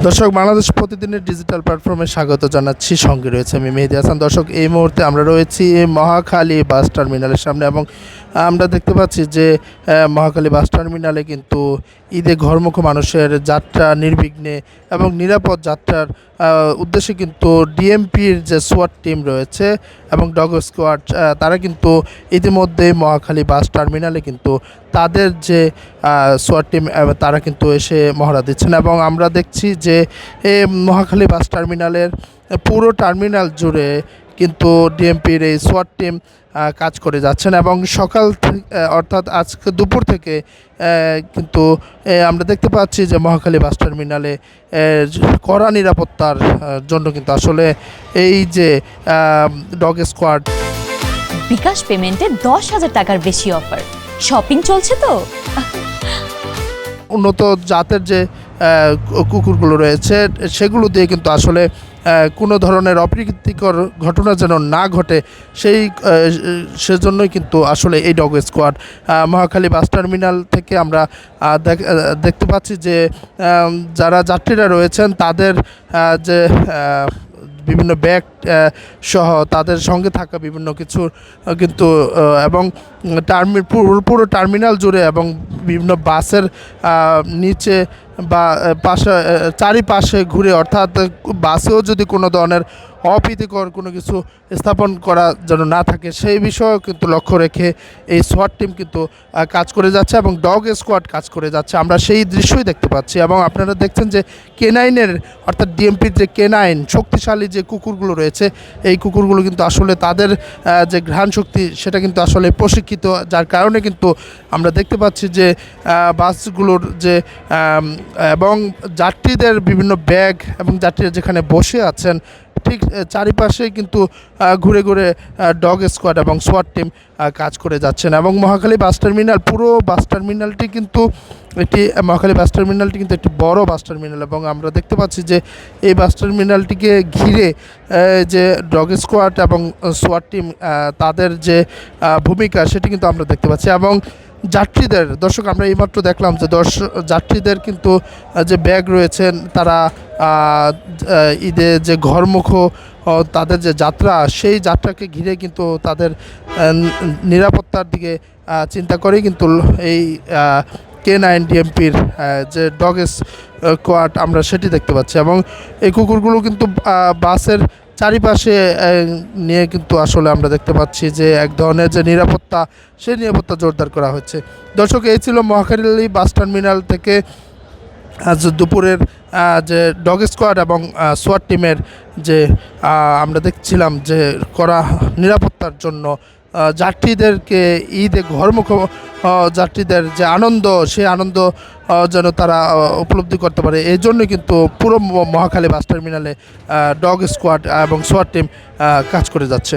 দর্শক, বাংলাদেশ প্রতিদিনের ডিজিটাল প্ল্যাটফর্মে স্বাগত জানাচ্ছি। সঙ্গে রয়েছে আমি মেহেদী হাসান। দর্শক, এই মুহূর্তে আমরা রয়েছি মহাখালী বাস টার্মিনালের সামনে এবং আমরা দেখতে পাচ্ছি যে মহাখালী বাস টার্মিনালে কিন্তু ঈদে ঘরমুখ মানুষের যাত্রা নির্বিঘ্নে এবং নিরাপদ যাত্রার উদ্দেশ্যে কিন্তু ডিএমপির যে সোয়াট টিম রয়েছে এবং ডগ স্কোয়াড তারা কিন্তু ইতিমধ্যে মহাখালী বাস টার্মিনালে কিন্তু তাদের যে সোয়াট টিম তারা কিন্তু এসে মহড়া দিচ্ছেন এবং আমরা দেখছি যে মহাখালী বাস টার্মিনালের পুরো টার্মিনাল জুড়ে কিন্তু ডিএমপির এই সোয়াট টিম কাজ করে যাচ্ছেন এবং সকাল অর্থাৎ আজকে দুপুর থেকে কিন্তু আমরা দেখতে পাচ্ছি যে মহাখালী বাস টার্মিনালে কড়া নিরাপত্তার জন্য কিন্তু আসলে এই যে ডগ স্কোয়াড। বিকাশ পেমেন্টে 10,000 টাকার বেশি অফার, শপিং চলছে তো। উন্নত জাতের যে কুকুরগুলো রয়েছে সেগুলো দিয়ে কিন্তু আসলে কোনো ধরনের অপ্রীতিকর ঘটনা যেন না ঘটে সেজন্যই কিন্তু আসলে এই dog squad Mohakhali bus terminal থেকে আমরা দেখতে পাচ্ছি যে যারা যাত্রীরা রয়েছেন তাদের যে বিভিন্ন ব্যাগ সহ তাদের সঙ্গে থাকা বিভিন্ন কিছু কিন্তু এবং পুরো টার্মিনাল জুড়ে এবং বিভিন্ন বাসের নিচে বা পাশে চারিপাশে ঘুরে, অর্থাৎ বাসেও যদি কোনো ধরনের অপ্রীতিকর কোনো কিছু স্থাপন করা যেন না থাকে সেই বিষয়েও কিন্তু লক্ষ্য রেখে এই সোয়াট টিম কিন্তু কাজ করে যাচ্ছে এবং ডগ স্কোয়াড কাজ করে যাচ্ছে। আমরা সেই দৃশ্যই দেখতে পাচ্ছি এবং আপনারা দেখছেন যে কেনাইনের অর্থাৎ ডিএমপির যে কেনাইন শক্তিশালী যে কুকুরগুলো রয়েছে এই কুকুরগুলো কিন্তু আসলে তাদের যে ঘ্রাণ শক্তি সেটা কিন্তু আসলে প্রশিক্ষিত, যার কারণে কিন্তু আমরা দেখতে পাচ্ছি যে বাসগুলোর যে এবং যাত্রীদের বিভিন্ন ব্যাগ এবং যাত্রীরা যেখানে বসে আছেন ঠিক চারিপাশেই কিন্তু ঘুরে ঘুরে ডগ স্কোয়াড এবং সোয়াট টিম কাজ করে যাচ্ছেন এবং মহাখালী বাস টার্মিনাল পুরো বাস টার্মিনালটি কিন্তু মহাখালী বাস টার্মিনালটি কিন্তু একটি বড় বাস টার্মিনাল এবং আমরা দেখতে পাচ্ছি যে এই বাস টার্মিনালটিকে ঘিরে যে ডগ স্কোয়াড এবং সোয়াট টিম তাদের যে ভূমিকা সেটি কিন্তু আমরা দেখতে পাচ্ছি এবং যাত্রীদের, দর্শক আমরা এইমাত্র দেখলাম যে যাত্রীদের কিন্তু যে ব্যাগ রয়েছেন তারা ঈদে যে ঘরমুখ তাদের যে যাত্রা সেই যাত্রাকে ঘিরে কিন্তু তাদের নিরাপত্তার দিকে চিন্তা করেই কিন্তু এই K9 ডিএমপির যে ডগ স্কোয়াড আমরা সেটি দেখতে পাচ্ছি এবং এই কুকুরগুলো কিন্তু বাসের চারিপাশে নিয়ে কিন্তু আসলে আমরা দেখতে পাচ্ছি যে এক ধরনের যে নিরাপত্তা সেই নিরাপত্তা জোরদার করা হচ্ছে। দর্শক, এই ছিল মহাখালী বাস টার্মিনাল থেকে আজ দুপুরের যে ডগ স্কোয়াড এবং সোয়াট টিমের যে আমরা দেখছিলাম যে করা নিরাপত্তার জন্য যাত্রীদেরকে ঈদে ঘরমুখ যাত্রীদের যে আনন্দ সেই আনন্দ যেন তারা উপলব্ধি করতে পারে এই জন্যই কিন্তু পুরো মহাখালী বাস টার্মিনালে ডগ স্কোয়াড এবং সোয়াট টিম কাজ করে যাচ্ছে।